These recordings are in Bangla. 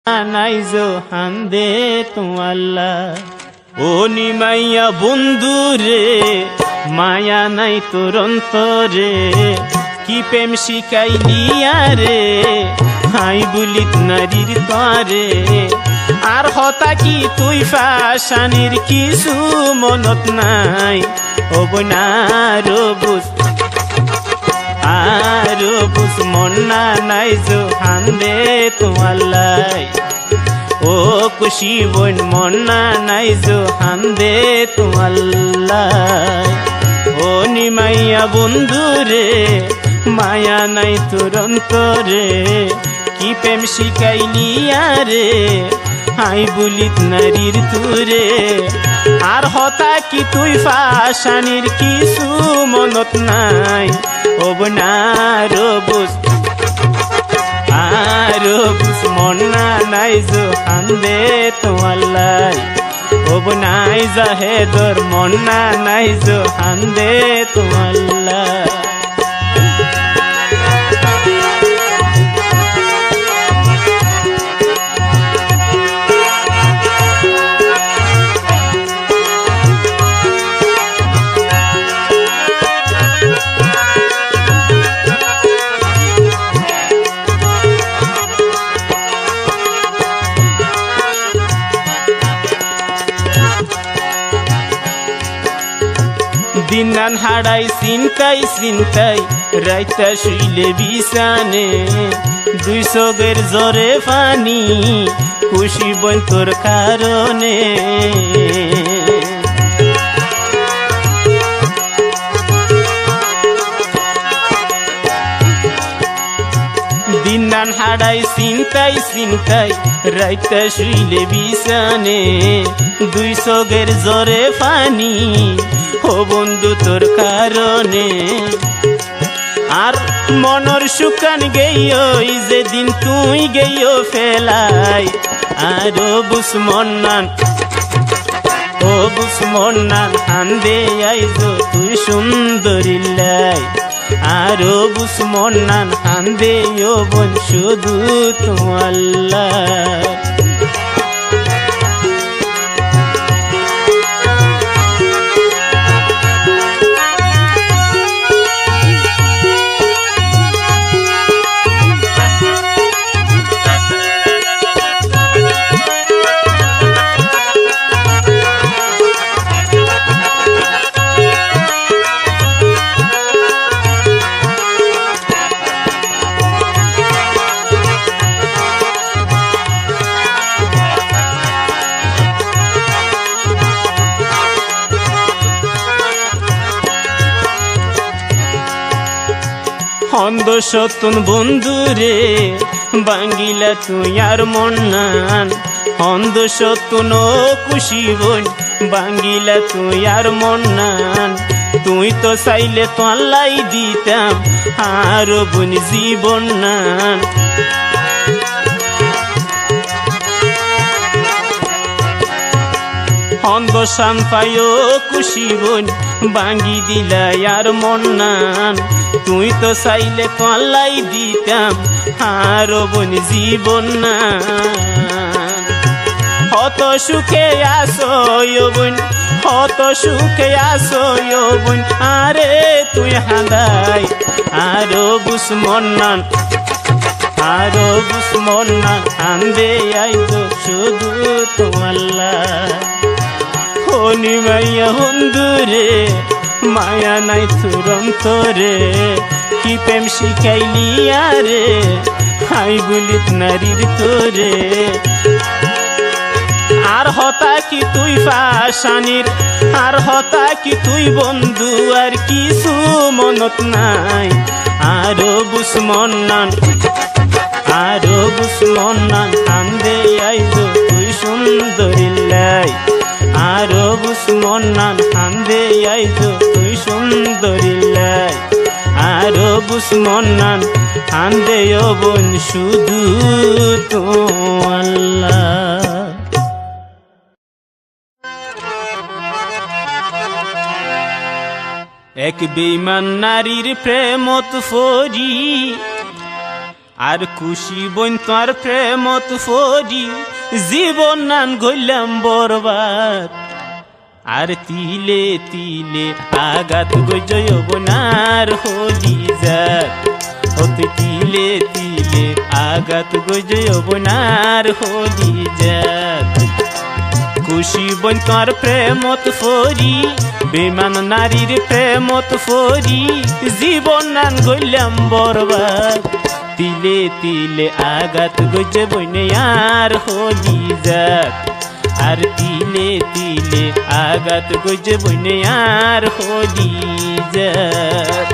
নাইজো হান্দে তোমাল্লা ও নিমাইয়া বন্ধু রে মায়া নাই তোর অন্তরে কি প্রেম শিখাইলিয়া রে হাই বুলিত নারীর তরে আর হতা কি তুই ফাশানির কিছু মনত নাই অবনার বুঝ আর বুঝ মন্না নাইজো হান্দে তোমাল্লাই ও খুশি বোন মন্না নাইজো হান্দে তোমাল্লাই ও নিমাইয়া বন্ধু রে মায়া নাই তোর অন্তরে কি প্রেম শিখাইলিয়া রে হাই বুলিত নারীর তুরে আর হতা কি তুই ফাশানির কিছু মনত নাই অবনার বুঝ আর বুঝ মন্না নাইজো হান্দে তোমাল্লাই অবনাই যাহে দর মন্না নাইজো হান্দে তোমাল্লাই দিনান হাড়াই চিন্তাই চিন্তাই রাইতা শুইলে বিছানে দুই চোখের জরে পানি খুশি বন তোর কারণে দিনান হাড়াই চিন্তাই চিন্তাই রাইতা শুইলে বিছানে দুই চোখের জরে পানি ও বন্ধু তোর কারণে আর মনর সুকান গেইও যেদিন তুই গেইও ফেলাই আর বুঝ মন্নান ও বুঝ মন্নান হান্দে আইজো তুই সুন্দরিল্লাই আর বুঝ মন্নান হান্দে ও বোন শুধু তোমাল্লাই অন্ধ সতুন বন্ধু রে বাঙ্গিলা তুই আর মন্নান অন্ধ সতুন খুশি বোন বাঙ্গিলা তুই আর মন্নান তুই তো চাইলে তোলাই দিতাম আর বোন জীবন নান অন্ধ সাম্পায় খুশি বোন বাঙ্গি দিলা আর মন্নান তুই তো চাইলে তোলাই দিতাম আর বোন জীবন না হত সুখে আসো বোন হত সুখে আসো বোন আরে তুই হাঁদাই আর বুঝ মন্নান আর বুঝ মন্নান হান্দে আইজো শুধু তোমাল্লাই ও নিমাইয়া বন্ধু রে মায়া নাই তোর অন্তরে কি প্রেম শিখাইলিয়া রে হাই বুলিত নারীর তোরে আর হতা কি তুই ফাশানির আর হতা কি তুই বন্ধু আর কিছু মনত নাই আর বুঝ মন্নান আর বুঝ মন্নান হান্দে আইজো তুই সুন্দরিল্লাই আর বুঝ মন্নান হান্দে আইজো তুই সুন্দরিল্লাই আর বুঝ মন্নান হান্দে বোন শুধু তোমাল্লাই এক বেঈমান নারীর প্রেমত ফরি আর খুশি বইন তোর প্রেমত ফরি জীবন নান গইলাম বরবাদ আর তিলে তিলে আঘাত গজয় বনার হলি যাত হতে তিলে তিলে আঘাত গজয় বনার হলি যাত খুশি বইন তোর প্রেমত ফরি বেমান নারীর প্রেমত ফরি জীবন নান গইলাম বরবাদ তিলে তিলে আঘাত গজে বইনে আর হলি যাত আর তিলে তিলে আঘাত গজে বইনে আর হলি যাত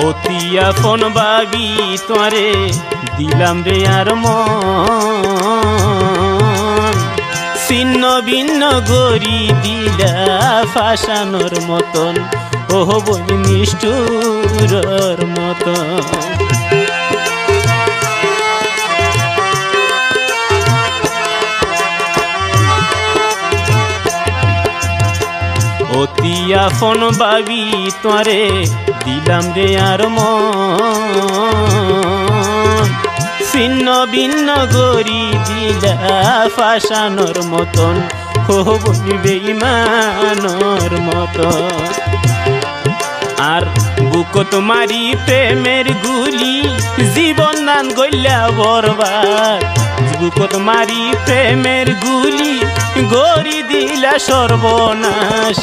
অতিয়া ফোন ভাবি তোরে দিলাম রে আর মন ছিন্ন ভিন্ন গরি দিলা ফাঁসানোর মতন ওহ বলি নিষ্ঠুরর মতন অতিয়া ফোন ভাবি তোরে দিলাম রে আর মন ছিন্ন ভিন্ন গরি দিলা ফাঁসানোর মতন হো বলি বেঈমানোর মতন আর বুকত মারি প্রেমের গুলি জীবন নান গইলা বরবাদ বুকত মারি প্রেমের গুলি গরি দিলা সর্বনাশ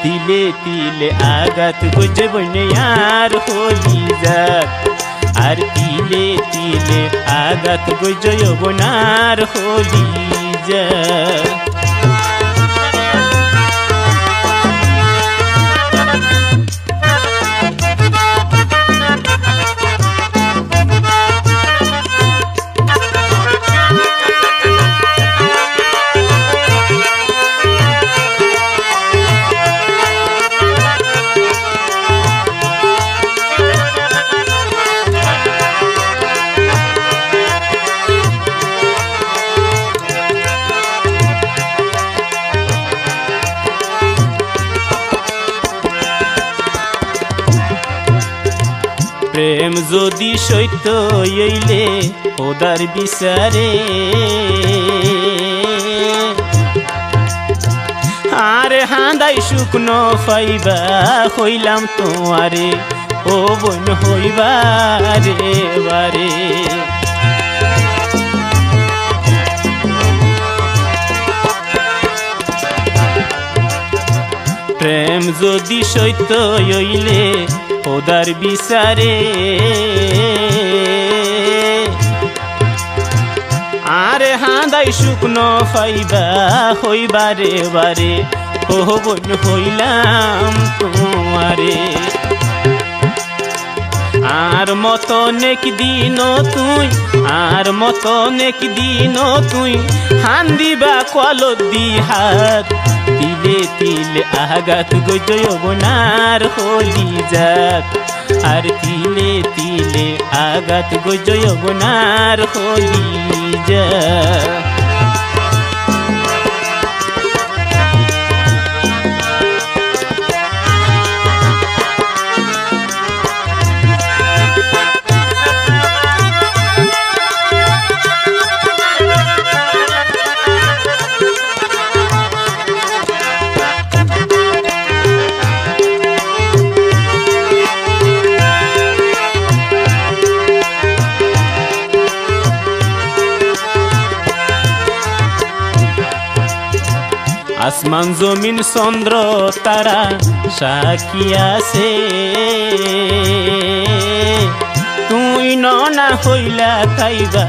তিলে তিলে আঘাত গজে বইনে আর হলি যাত আর তিলে তিলে আঘাত গজয় বনার হলি যাত প্রেম যদি সত্য হইলে খোদার বিচারে আরে হাঁদাই শুকনো পাইবা হইলাম তোমারে ও বোন হইবা রে বারে প্রেম যদি সত্য হইলে খোদার বিচারে আরে হাঁদাই শুকনো পাইবা হইবা রে বারে ও বোন হইলাম তোমারে আর মতন একদিন তুই আর মতন একদিন তুই হান্দিবা কলত দি হাত তিলে তিলে আঘাত গজয় বনার হলি যাত আর তিলে তিলে আঘাত গজয় বনার হলি যাত আসমান জমিন চন্দ্র তারা সাক্ষী আছে তুই ননা হইলা তাইবা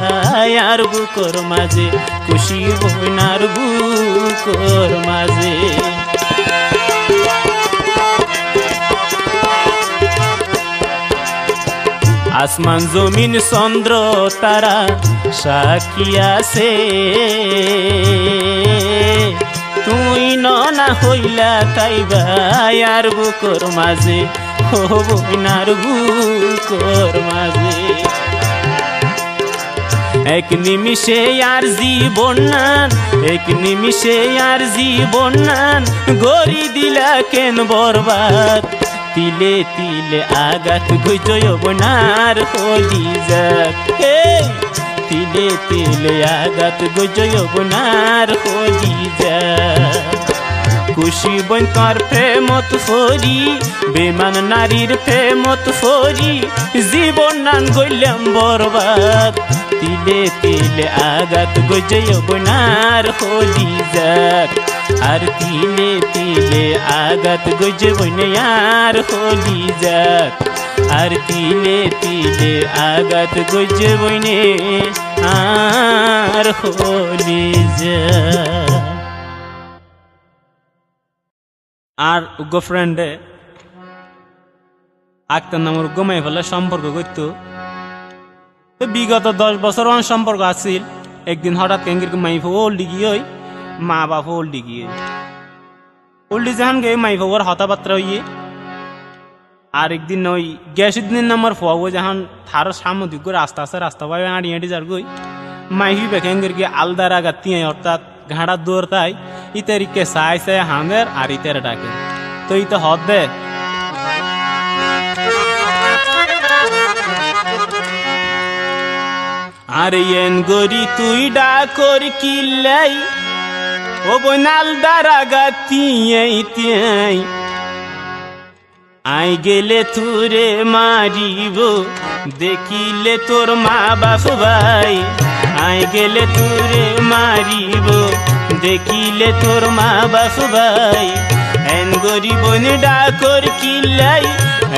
আর বুকর মাঝে খুশি বইনার বুকর মাঝে আসমান জমিন চন্দ্র তারা সাক্ষী আছে তুই না হইলা তাইবা আর বুকর মাঝে ও বইনার বুকর মাঝে এক নিমিষে আর জীবন নান এক নিমিষে আর জীবন নান গড়ি দিলা কেন বরবাদ তিলে তিলে আঘাত গুজয় বনার হলি যাক তিলে তিলে আঘাত গুজয় বনার হলি যাক খুশি বন তোর প্রেমত ফরি বেমান নারীর প্রেমত ফরি জীবন নান গইলাম বরবাদ তিলে তিলে আঘাত গুজয় বনার হলি যাক আর তিলে তিলে আঘাত গজবনে আর হলি যাক আর তিলে তিলে আঘাত গজবনে আর হলি যাক আর উগ্র ফ্রেন্ডে আক্তার নামের গমাই ফেলে সম্পর্ক করতো বিগত 10 বছর সম্পর্ক আছিল একদিন হঠাৎ কেঙ্গির মাইফ ওল্ডি গিয়ে মা বাপ ওল্ডি গিয়ে ওল্ডি যখন গে মাইফ ওর হতাবাত্রা হইয়ে আর একদিন ওই গ্যাসের দিন নাম্বার ফুয়াবো যখন থারো সামুদ্রিক রাস্তা আছে রাস্তা পাবে আঁটি আঁটি যার গই মাইফি বেকেঙ্গির গিয়ে আলদার আগা তিয়া অর্থাৎ ঘাড়ার দৌড় তাই ইতারিকে সাই সাই হাঁদের আর ইতারে ডাকে তো ইতে হদ দে আরে এন গরি তুই ডাকর কিল্লাই ও বনাল দারাগা তিয়াই তিয়াই আই গেলে তুরে মারিব দেখিলে তোর মা বাপ ভাই আই গেলে তুরে মারিব দেখিলে তোর মা বাপ ভাই এন গরি বন ডাকর কিল্লাই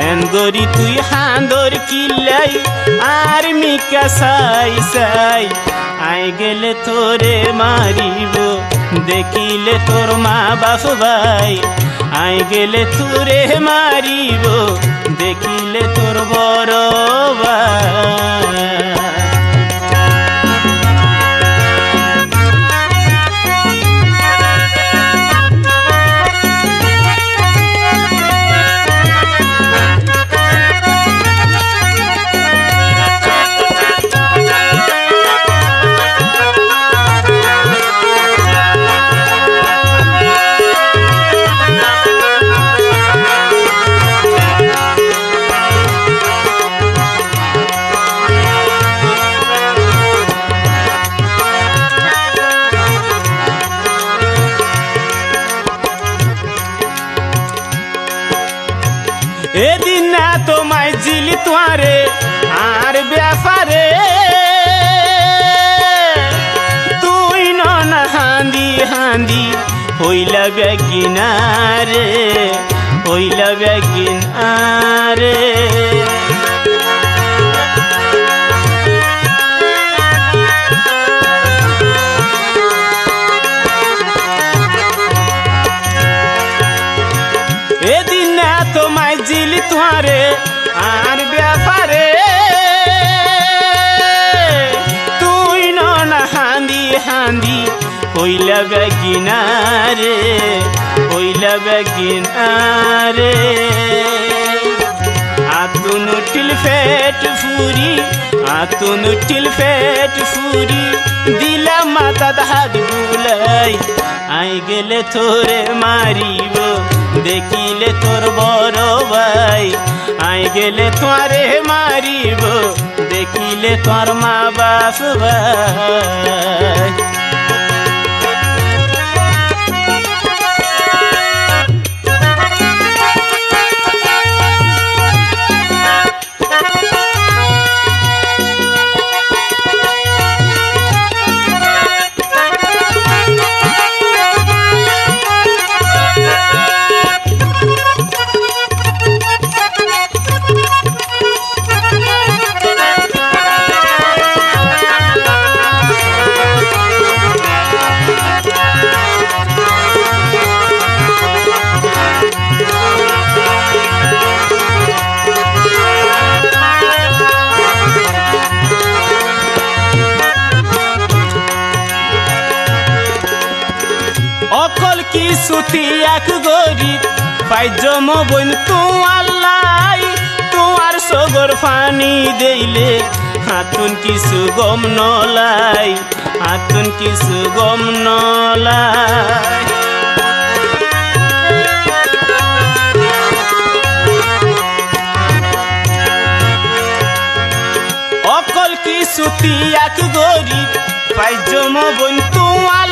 এন গরি তুই হাঁদর কিল্লাই আর মিকা সাই সাই আই গেলে তোরে মারিব দেখিলে তোর মা বাপ ভাই আই গেলে তুরে মারিব দেখিলে তোর বড় ভাই এদিন না তোমায় জিলি তোয়ারে আর ব্যাপারে তুই না হাঁদি হাঁদি হইলা বেগিনারে হইলা বেগিনারে এদিন না তোমায় জিলি তোয়ারে আর ব্যাপারে তুই না হাঁদি হাঁদি হইলা বেগিনারে হইলা বেগিনারে আতুন উঠিল ফেট ফুরি আতুন উঠিল ফেট ফুরি দিলা মাথা হাত বুলাই আই গেলে তোরে মারিব দেখিলে তোর বড় ভাই আই গেলে তোরে মারিব দেখিলে তোর মা বাপ ভাই পাইজম বইন তোমার তোমার সগর ফানি দেইলে হাতুন কিছু গম নলাই হাতুন কিছু গম নলাই অকল কিছু তিয়াক গরিব পাইজম বইন তোমার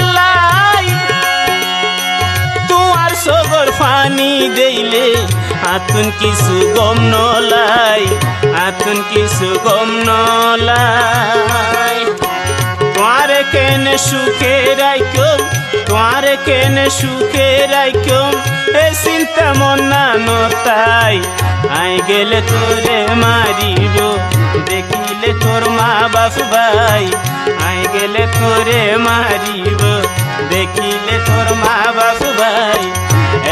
তোমার সগর ফানি দেইলে হাতুন কিছু গম নলাই হাতুন কিছু গম নলাই তোমার কেনে সুখে রাইকম তোমার কেনে সুখে রাইকম এ চিন্তা মন না নতাই আই গেলে তোরে মারিব দেখিলে তোর মা বাপ ভাই আই গেলে তোরে মারিব দেখিলে তোর মা বাপ ভাই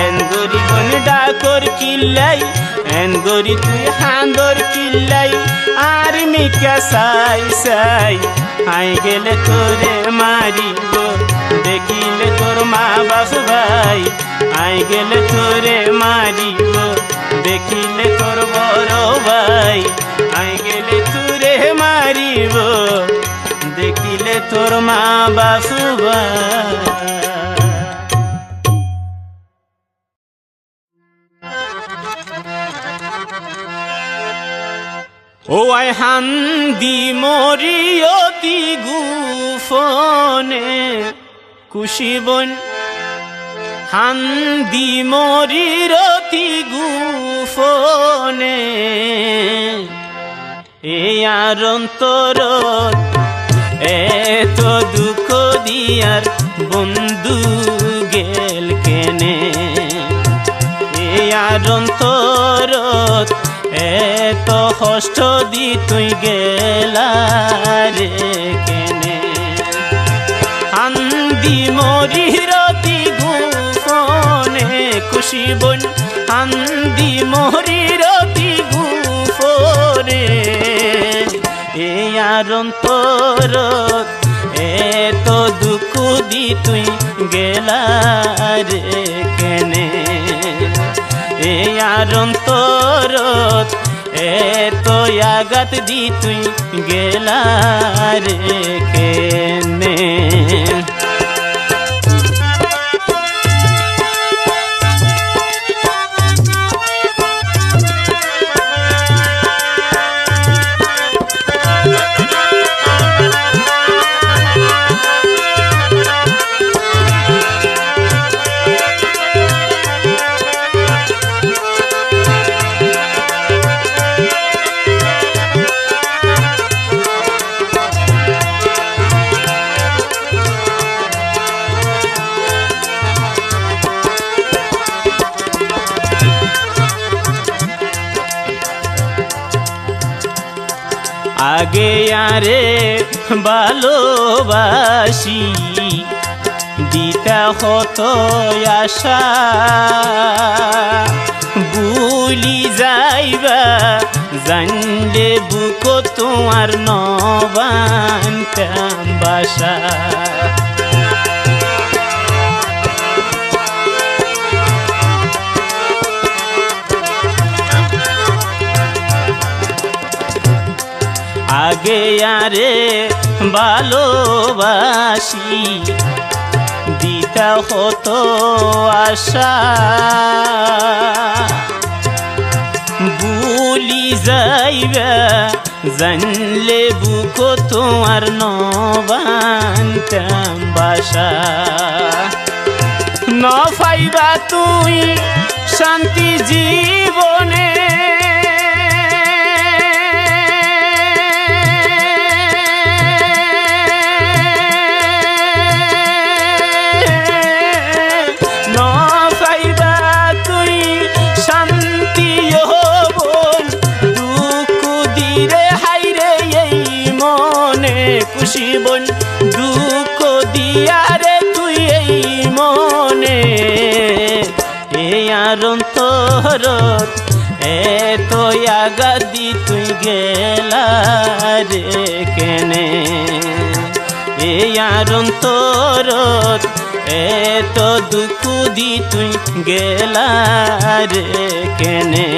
এন গরি বন ডাকর কিল্লাই এন গরি তুই হান্দর কিল্লাই আর মিকা সাই সাই আই গেলে তোরে মারিব দেখিলে তোর মা বাপ ভাই আই গেলে তোরে মারিব দেখিলে তোর বড় ভাই আই গেলে তোরে মারিব দেখিলে তোর মা বাপ ভাই ও আই হান্দি মরিয়তি গুফনে কুশিবন হান্দি মরিরতি গুফনে এই আর অন্তরত এত দুঃখ দিয়ার বন্ধু গেল কেনে এই আর অন্তরত এত কষ্ট দি তুই গেলা রে কেনে হান্দি মরিরতি গুফনে খুশিবন হান্দি মরিরতি গুফনে এই আর অন্তরত এত দুঃখ দি তুই গেলা রে কেনে এই আর অন্তরত এত আঘাত দি তুই গেলা রে কেনে আগে আরে ভালোবাসি দিতা হতো আশা ভুলি যাইবা জানলে বুক তোমার নবান্তাম বাসা আগে আরে ভালোবাসি দিতা হতো আশা ভুলি যাইবা জানলে বুক তোমার নবান্তাম বাসা ন পাইবা তুই শান্তি জীবনে খুশিবন দুঃখ দিয়ারে তুই এই মনে এই আর অন্তরত এত আঘাত দি তুই গেলা রে কেনে এই আর অন্তরত এত দুঃখ দি তুই গেলা রে কেনে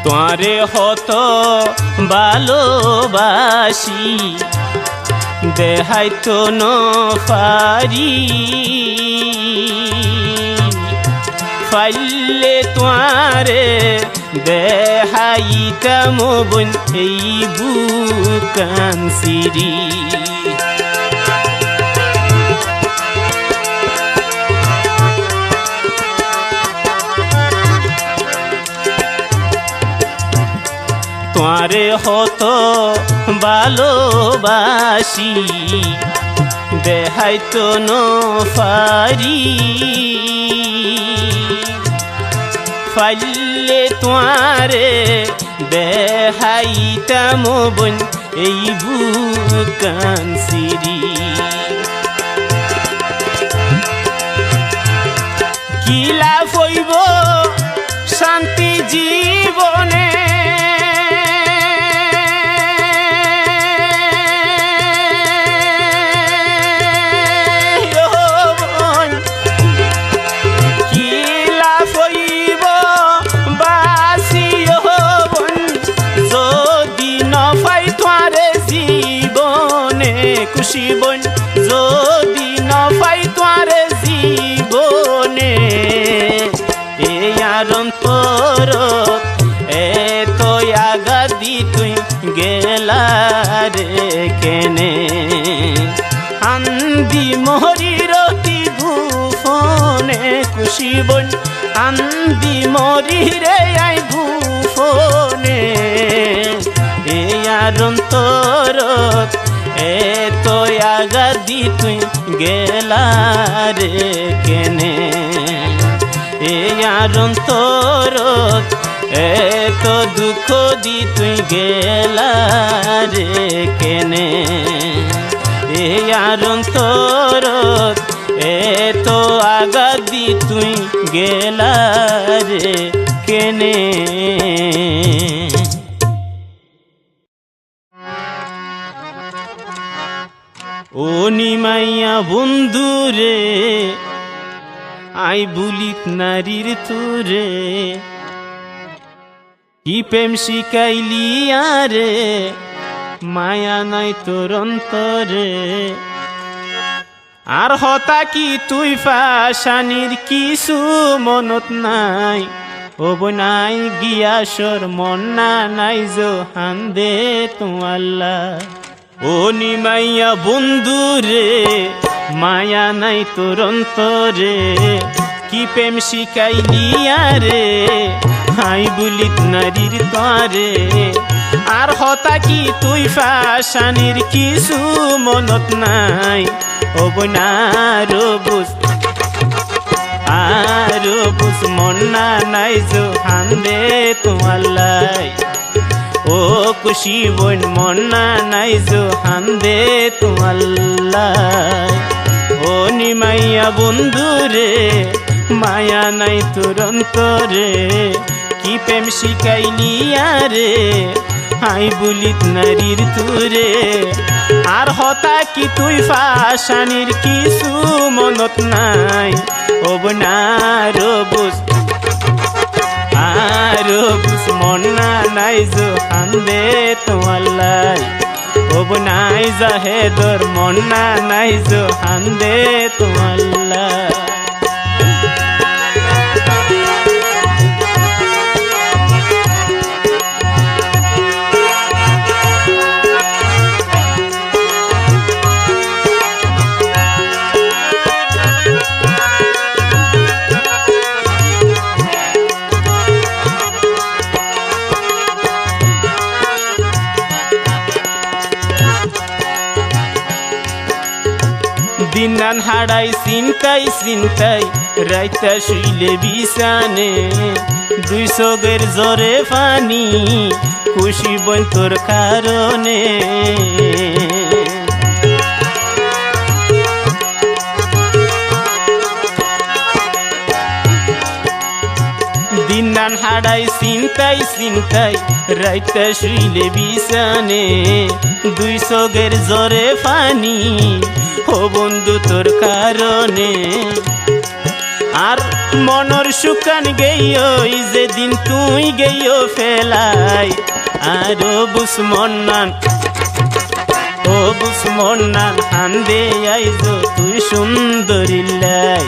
তোমারে হত ভালোবাসি দেহাইতো ন পারি ফাইলে তোমারে দেহাইতাম বোন এই বুকান সিরি তোমারে হত ভালোবাসি দেহাইতো ন পারি ফাইলে তোমারে দেহাইতাম বোন এই বুকান সিরি কি লাভ হইব শান্তি জীবনে খুশি বোন যদি নফাই তোয়ারে জীবনে এই আর অন্তরত এত আঘাত দি তুই গেলা রে কেনে আন্দি মরিরতি গুফনে খুশি বোন আন্দি মরি রে আই গুফনে এই আর অন্তরত এত আঘাত দি তুই গেলা রে কেনে এই আর অন্তরত এত দুঃখ দি তুই গেলা রে কেনে এই আর অন্তরত এত আঘাত দি তুই গেলা রে কেনে ও নিমাইয়া বন্ধু রে আই বুলিত নারীর তোরে কি প্রেম শিখাইলি আরে মায়া নাই তোর অন্তরে আর হতা কি তুই পাশানির কিছু মনত নাই ও বনাই গিয়াসর মন না নাই জোহান দে তোমাল্লা ও নিমাইয়া বন্ধু রে মায়া নাই তোর অন্তরে কি প্রেম শিখাইলি আরে হাই বুলিত নারীর তরে আর হতা কি তুই পাশানির কিছু মনত নাই ও বনারো বুঝ আরো বুঝ মন না নাই জোহান দে তোমাল্লাই ও খুশি বোন মন না নাই জোহান দে তোমাল্লাই ও নিমাইয়া বন্ধু রে মায়া নাই তোর অন্তরে কি প্রেম শিখাইলি আরে হাই বুলিত নারীর তুরে আর হতা কি তুই পাশানির কিছু মনত নাই ও বনারো বুঝ আরো বুঝ মন না নাই জোহান দে তোমাল্লাই ও বনাই জাহেদর মন না নাই জোহান দে তোমাল্লাই দিনান হাড়াই চিন্তাই চিন্তাই রাইতা শুইলে বিছানে দুই চোখের জরে পানি খুশি বই তোর কারণে দিনান হাড়াই চিন্তাই চিন্তাই রাইতা শুইলে বিছানে দুই চোখের জরে পানি ও বন্ধু তোর কারণে আর মনর শুকান গেইও যেদিন তুই গেইও ফেলাই আর বুসমন্নান ও বুসমন্নান হান্দে আইজো তুই সুন্দরিল্লাই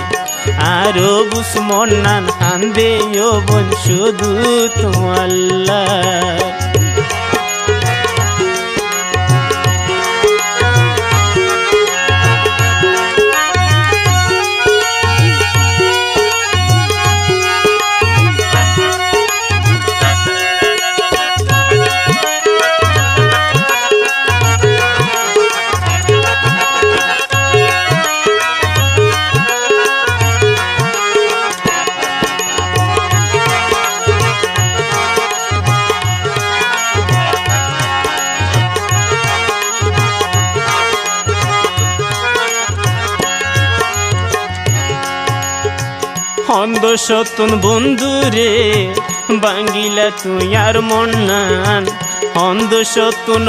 আর বুসমন্নান হান্দে ও বোন শুধু তোমাল্লাই হন্দ সতন বন্ধুরে বাঙ্গিলা তুই আর মন্নান হন্দ সতন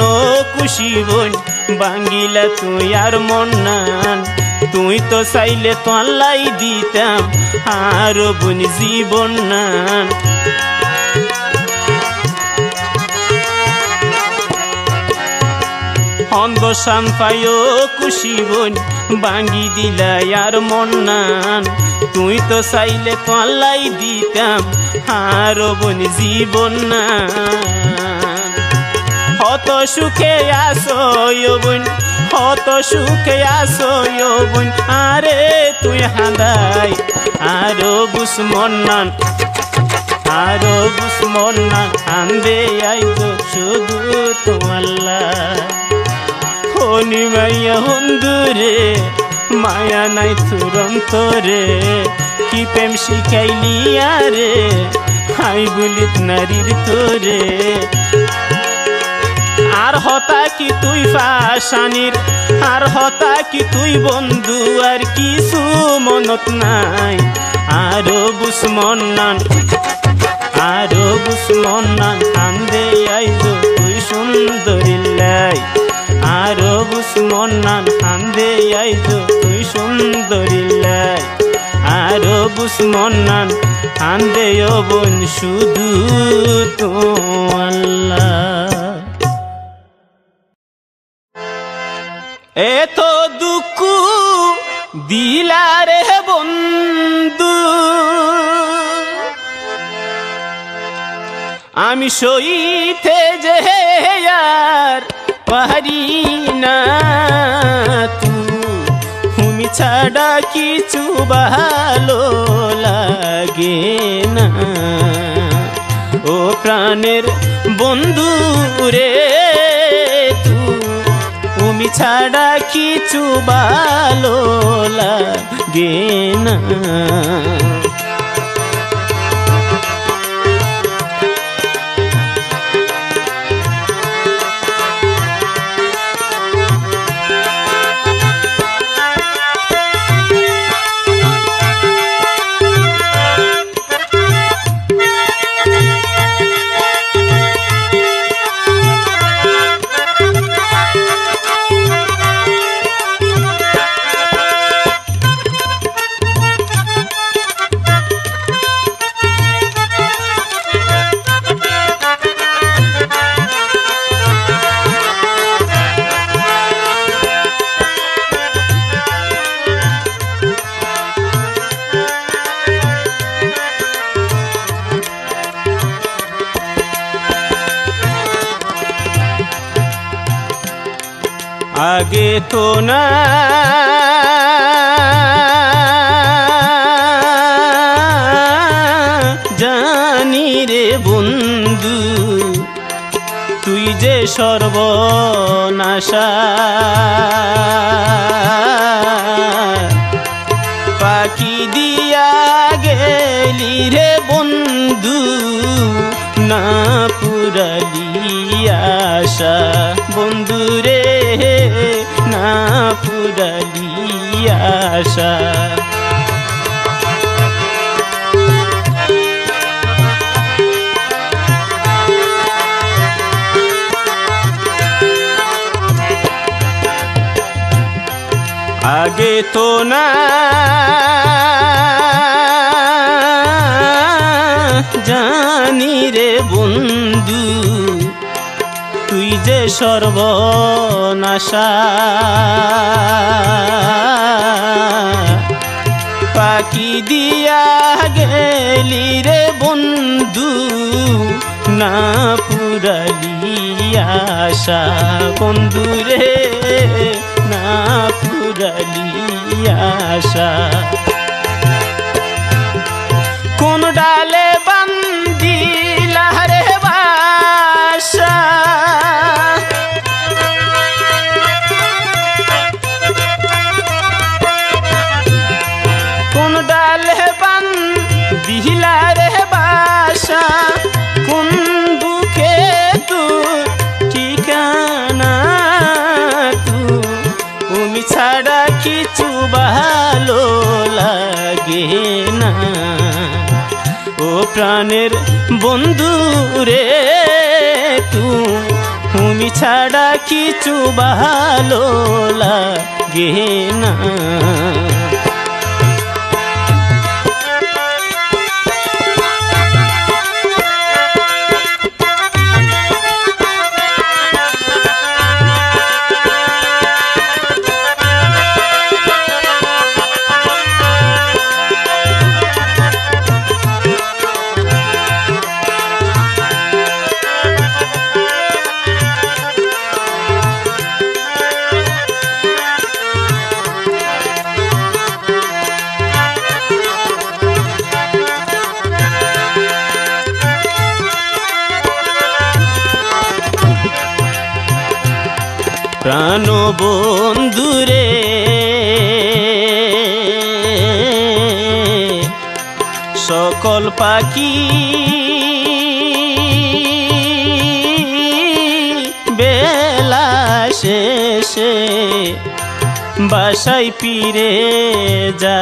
খুশি বোন বাঙ্গিলা তুই আর মন্নান তুই তো চাইলে তোলাই দিতাম আর বোন জীবন নান হন্দ সাম্পায় খুশি বোন বাঙ্গি দিলা আর মন্নান তুই তো চাইলে তোলাই দিতাম আর বোন জীবন না হত সুখে আসো বোন হত সুখে আসো বোন আরে তুই হাঁদাই আর বুসমন্নান আর বুসমন্নান হান্দে আইজো শুধু তোমাল্লাই হনি মাইয়া বন্ধুরে মায়া নাই তোর অন্তরে কি প্রেম শিখাইলি আরে হাই বলিত নারীর তোরে আর হতা কি তুই ফাশানির আর হতা কি তুই বন্ধু আর কিছু মনত নাই আরো বুসমন্নান হান্দে আইজো তুই সুন্দরিল্লাই আরো বুসমন্নান হান্দে আইজো তুই সুন্দরিল্লাই আরো বুসমন্নান হান্দে ও বোন শুধু তোমাল্লাই এত দুঃখ দিলারে বন্ধু আমি সইতে যে আর পারি না তুমি ছাড়া কিছু ভালো লাগে না ও প্রাণের বন্ধু রে তুমি ছাড়া কিছু ভালো লাগে না আগে তো না জানি রে বন্ধু তুই যে সর্বনাশা পাখি দিয়া গেলি রে বন্ধু না পুরালি আশা বন্ধু রে না পুরালি আশা আগে তো না জানি রে বন্ধু তুই যে সর্বনাশা পাখি দিয়া গেলি রে বন্ধু না পুরালি আশা বন্ধু রে না পুরালি আশা কোন ডালে বান্দিলা রে বাসা কোন ডালে বান্দিলা রে বাসা কোন বুকে তোর ঠিকানা তুমি ছাড়া কিছু ভালো লাগে না ও প্রাণের বন্ধু রে তুমি ছাড়া কিছু ভালো লাগে না প্রাণ বন্ধুরে সকল পাখি বেলা শেষে বাসায় ফিরে যায়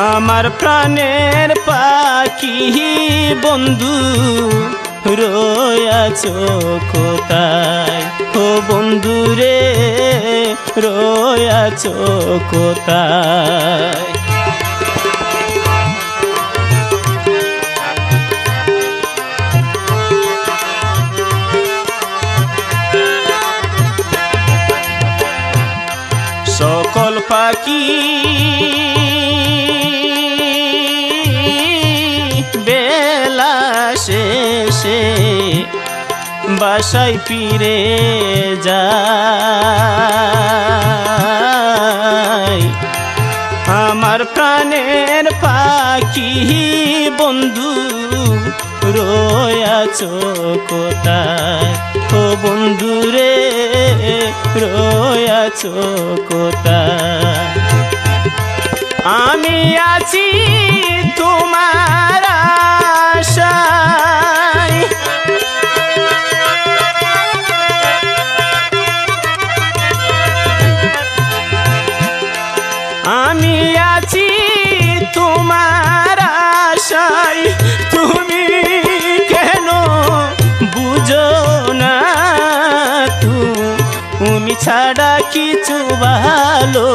আমার প্রাণের পাখি বন্ধু রয়াছো কোথায় ও বন্ধু রে রয়াছো কোথায় সকল পাখি বেলা শেষে বাসায় ফিরে যায় আমার প্রাণের পাখি বন্ধু রয়াছো কোথায় ও বন্ধু রে রয়াছো কোথায় আমি আছি তোমার আশায় আমি আছি তোমার আশায় তুমি কেন বুঝো না তুমি ছাড়া কিছু ভালো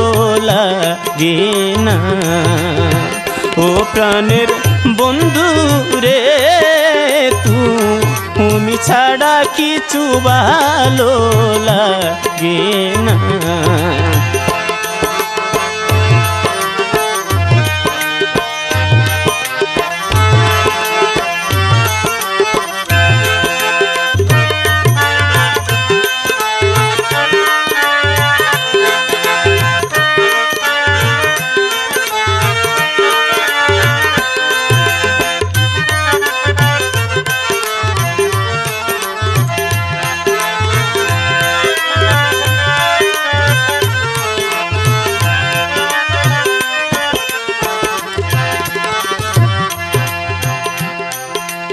লাগে না ও প্রাণের বন্ধু রে তুমি ছাড়া কিছু ভালো লাগে না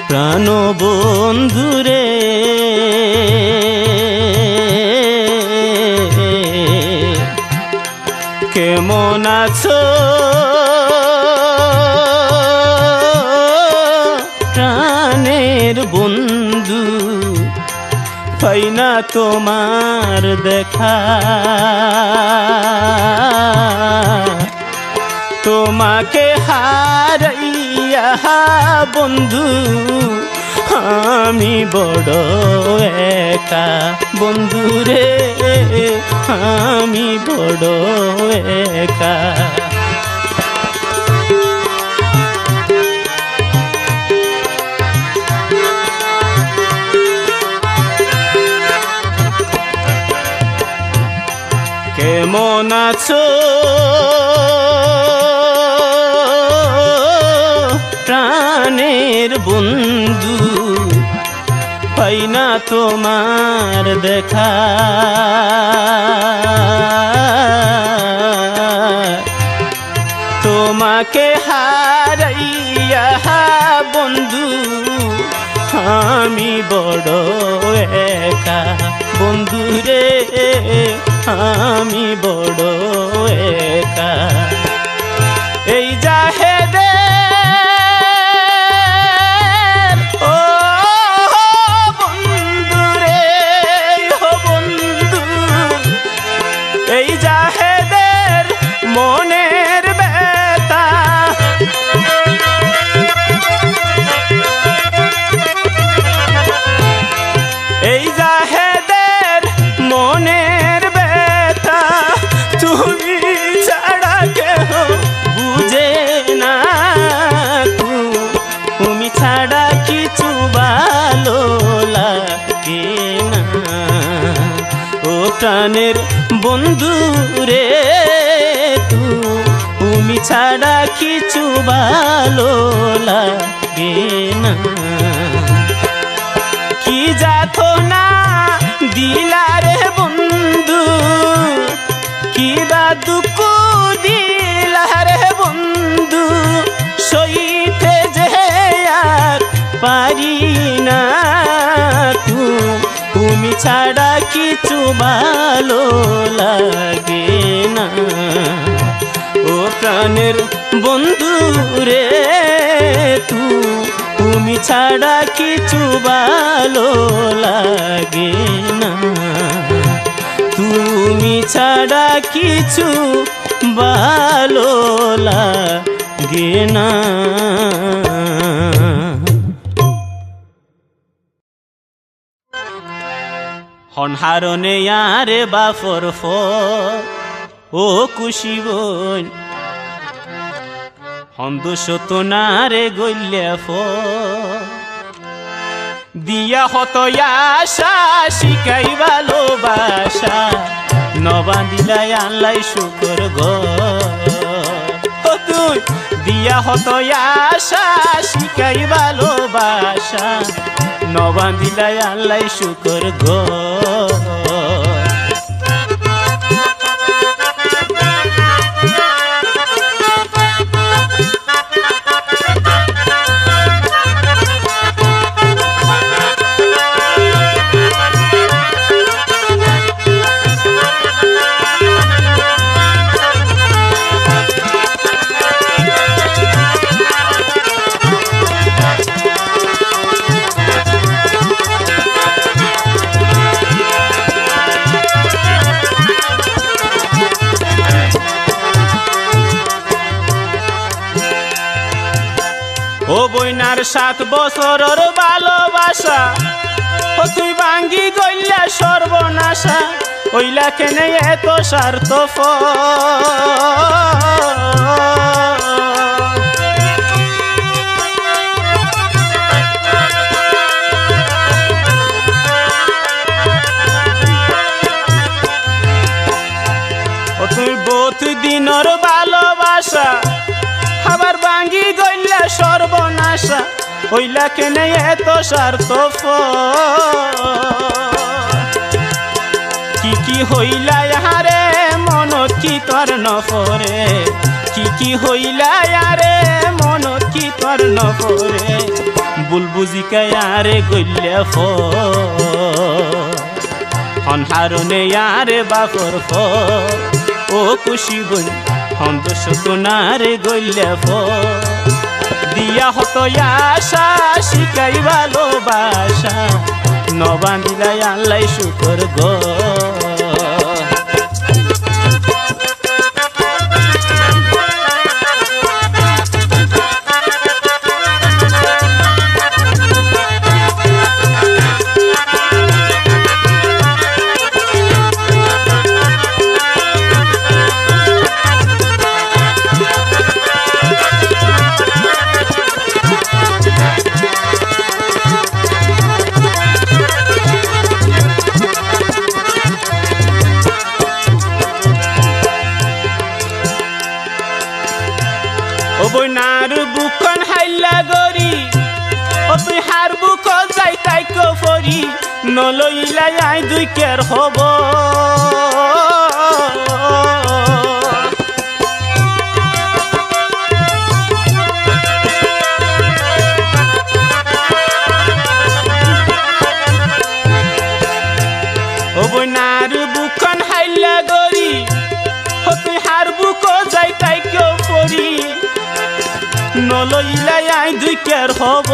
প্রাণ বন্ধুরে কেমন আছো প্রাণের বন্ধু পাই না তোমার দেখা তোমাকে হারাইয়া বন্ধু আমি বড় একা বন্ধু রে আমি বড় একা কেমন আছো প্রাণের বন্ধু পাই না তোমার দেখা তোমাকে হারাইয়া বন্ধু আমি বড় একা বন্ধু রে আমি বড় একা এই জাহেদে ও বন্ধু রে ও বন্ধু এই জাহেদের মনের ব্যথা এই জাহেদের মনের ব্যথা তুমি ছাড়া কেহ বুঝে না তুমি ছাড়া কিছু ভালো লাগে না ও প্রাণের বন্ধু রে তুমি ছাড়া কিছু ভালো লাগে না কি যাতো না দিলারে বন্ধু কি বা দুঃখ দিলারে বন্ধু সইতে যে আর পারি না তুমি ছাড়া কিছু ভালো লাগে না ও প্রাণের বন্ধু রে তুমি ছাড়া কিছু ভালো লাগে না তুমি ছাড়া কিছু ভালো লাগে না হনহারনে আরে বাফর ও খুশি বোন হন্দুষ তো না রে গইলে দিয়া হত আশা শিখাই ভালোবাসা নবান্দিলাই আনলাই শুকর গো তুই দিয়া হত আশা শিখাই ভালোবাসা নবান্দিলাই আনলাই শুকর গো ও বইনার 7 বছরের ভালোবাসা ও তুই ভাঙ্গি গইলা সর্বনাশা ওইলা কেনে এত স্বার্থ ও তুই বহুত দিনের ভালোবাসা আবার ভাঙ্গি গইলা সর্বনাশা ওইলা কেনে এত স্বার্থ কি হইলা হারে মনত কি তোর নফরে কি হইলা আরে মনত কি তোর নফরে বুলবুল বুজিকায় আরে গল্যা ফ অনহারনে আরে বাপর ফ ও খুশি বোন হন্দস তোনারে গল্যা ফ দিয়া হতো আশা শিকাই ভালোবাসা নবান্দিলাই আল্লাই শুকর গো বইনার বুকন হাইলা গরি ও তুই হার বুক যাই তাই করি নলইলাই আই দুই কের হব ও বইনার বুকন হাইলা গরি ও তুই হার বুক যাই তাই করি নলইলাই আই দুই কের হব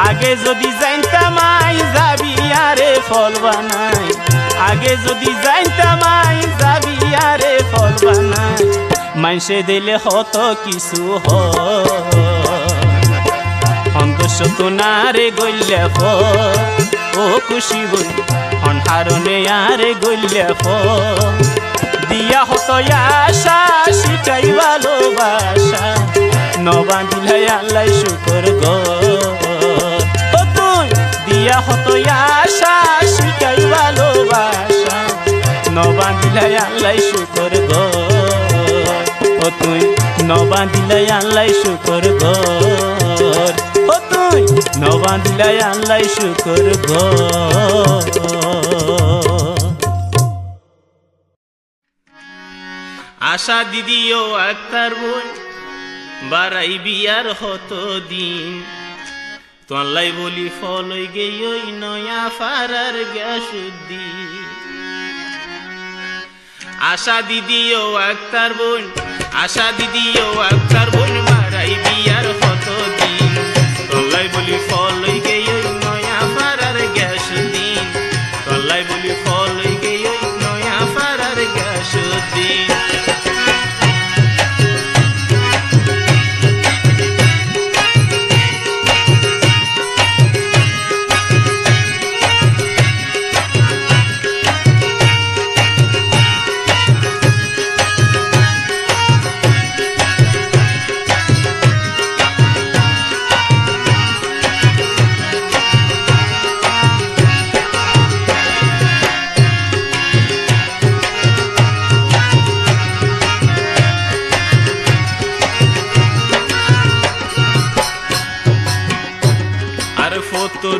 আগে যদি জানতাম আই যাবি আরে ফল বানাই আগে যদি জানতাম আই যাবি আরে ফল বানাই মাইসে দিলে হত কিছু হন্তস তোনারে গল্যা ফ ও খুশি বই অনহারনে আরে গল্যা ফ দিয়া হতো আশা শিকাই ভালোবাসা নবান্দিলাই আল্লাই শুকর গো ও তুই দিয়া হতো আশা শিকাই ভালোবাসা নবান্দিলাই আল্লাই শুকর গো ও তুই নবান্দিলাই আল্লাই শুকর গো ও তুই নবান্দিলাই আল্লাই শুকর গো আশা দিদিও আক্তার বোন বারাই বিয়ার হতো দিন তোলাই বলি ফলই গেই নয়া ফারার গ্যাসুদ্দি আশা দিদিও আক্তার বোন আশা দিদিও আক্তার বোন বারাই বিয়ার হতো দিন তোলাই বলি ফলই গেই নয়া ফারার গ্যাসুদ্দি তোলাই বলি ফলই গেই নয়া ফারার গ্যাসুদ্দি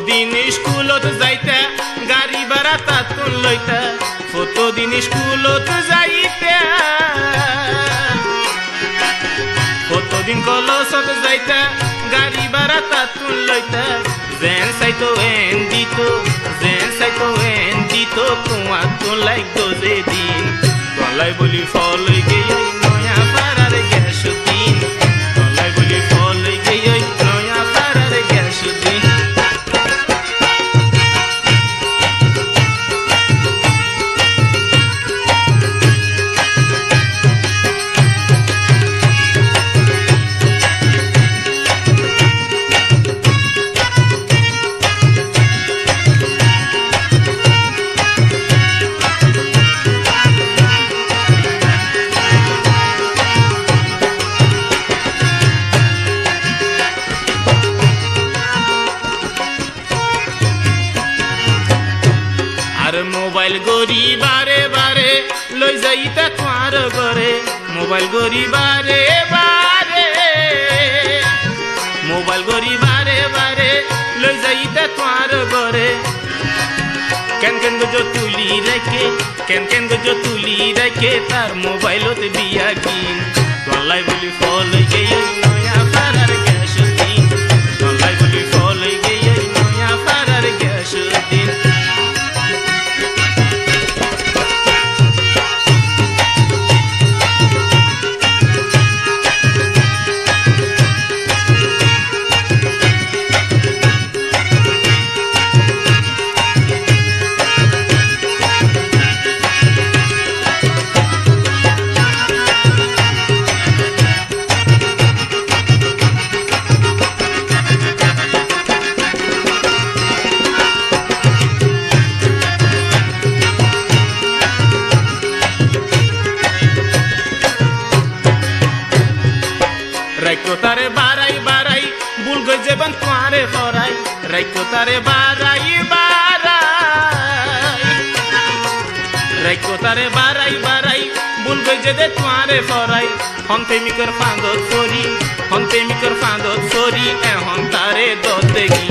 দিন স্কুলত যাইতে গাড়ি ভাড়া তাতুন লইতে দিন স্কুলত যাইতে দিন কলসত যাইতে গাড়ি ভাড়া তাতুন লইতে যেন চাইতো এন দিত কুয়া তো লাগতো যে দিন গলাই বলি ফল গেই নয়া পাড়ার গ্যাস দিন গলাই বলি ফল গেই নয়া পাড়ার গ্যাস দিন মোবাইল গরি বারে বারে লই যাইতা তোমার ঘরে মোবাইল গরি বারে বারে মোবাইল গরি বারে বারে লই যাইতা তোমার ঘরে কেন কেন গো তুলি রেখে তার মোবাইলত বিয়া কিন তলাই বলি ফল গিয়ে নয়া ফারার গ্যাস দিন তলাই বলি ফল গিয়ে নয়া ফারার গ্যাস দিন রাইকো তারে বারাই বারাই ভুল গই যেবান তোমারে ফরাই রাইকো তারে বারাই বারাই রাইকো তারে বারাই বারাই ভুল গই যে দে তোমারে ফরাই হন প্রেমিকর ফাঁদত ফরি হন প্রেমিকর ফাঁদত ফরি এখন তারে দত দেখি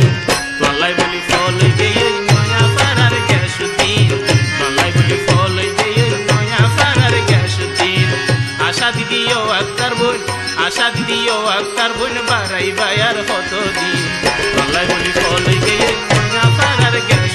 তলাই বলি ফল গিয়ে নয়া ফারার গ্যাস দিন তলাই বলি ফল গিয়ে নয়া ফারার গ্যাস দিন আশা দিদিও আক্তার বই আশা দিদিও আক্তার বোন বারাই বায়ার হত দিন তলাই বলি ফল গিয়ে নয়া ফারার গ্যাস